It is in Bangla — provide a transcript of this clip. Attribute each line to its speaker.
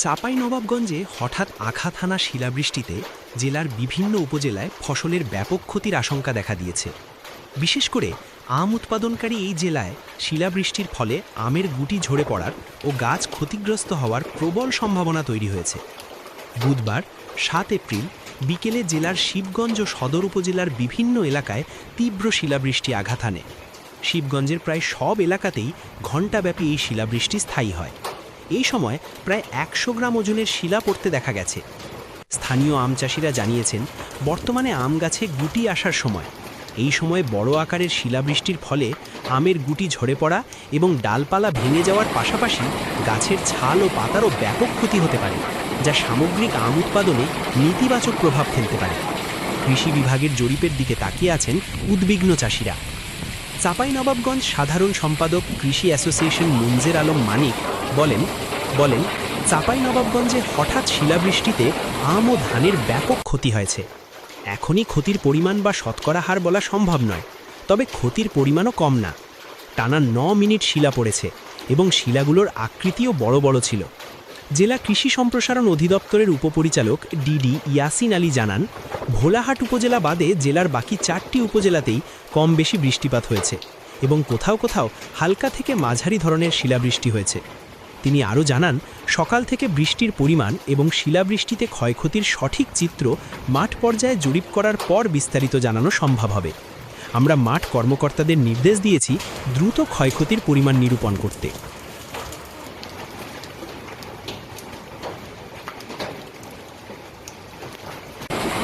Speaker 1: চাঁপাইনবাবগঞ্জে হঠাৎ আঘাত হানা শিলাবৃষ্টিতে জেলার বিভিন্ন উপজেলায় ফসলের ব্যাপক ক্ষতির আশঙ্কা দেখা দিয়েছে। বিশেষ করে আম উৎপাদনকারী এই জেলায় শিলাবৃষ্টির ফলে আমের গুটি ঝরে পড়ার ও গাছ ক্ষতিগ্রস্ত হওয়ার প্রবল সম্ভাবনা তৈরি হয়েছে। বুধবার ৭ এপ্রিল বিকেলে জেলার শিবগঞ্জ ও সদর উপজেলার বিভিন্ন এলাকায় তীব্র শিলাবৃষ্টি আঘাত হানে। শিবগঞ্জের প্রায় সব এলাকাতেই ঘণ্টাব্যাপী এই শিলাবৃষ্টি স্থায়ী হয়। এই সময় প্রায় ১০০ গ্রাম ওজনের শিলা পড়তে দেখা গেছে। স্থানীয় আম চাষিরা জানিয়েছেন, বর্তমানে আম গাছে গুটি আসার সময়। এই সময় বড় আকারের শিলাবৃষ্টির ফলে আমের গুটি ঝরে পড়া এবং ডালপালা ভেঙে যাওয়ার পাশাপাশি গাছের ছাল ও পাতারও ব্যাপক ক্ষতি হতে পারে, যা সামগ্রিক আম উৎপাদনে নেতিবাচক প্রভাব ফেলতে পারে। কৃষি বিভাগের জরিপের দিকে তাকিয়ে আছেন উদ্বিগ্ন চাষিরা। চাঁপাইনবাবগঞ্জ সাধারণ সম্পাদক কৃষি অ্যাসোসিয়েশন মুনজের আলম মানিক বলেন চাঁপাইনবাবগঞ্জে হঠাৎ শিলাবৃষ্টিতে আম ও ধানের ব্যাপক ক্ষতি হয়েছে। এখনই ক্ষতির পরিমাণ বা শতকরা হার বলা সম্ভব নয়, তবে ক্ষতির পরিমাণও কম না। টানা ৯ মিনিট শিলা পড়েছে এবং শিলাগুলোর আকৃতিও বড় বড় ছিল। জেলা কৃষি সম্প্রসারণ অধিদপ্তরের উপপরিচালক ডিডি ইয়াসিন আলী জানান, ভোলাহাট উপজেলা বাদে জেলার বাকি ৪টি উপজেলাতেই কম বেশি বৃষ্টিপাত হয়েছে এবং কোথাও কোথাও হালকা থেকে মাঝারি ধরনের শিলাবৃষ্টি হয়েছে। তিনি আরও জানান, সকাল থেকে বৃষ্টির পরিমাণ এবং শিলাবৃষ্টিতে ক্ষয়ক্ষতির সঠিক চিত্র মাঠ পর্যায়ে জরিপ করার পর বিস্তারিত জানানো সম্ভব হবে। আমরা মাঠ কর্মকর্তাদের নির্দেশ দিয়েছি দ্রুত ক্ষয়ক্ষতির পরিমাণ নিরূপণ করতে।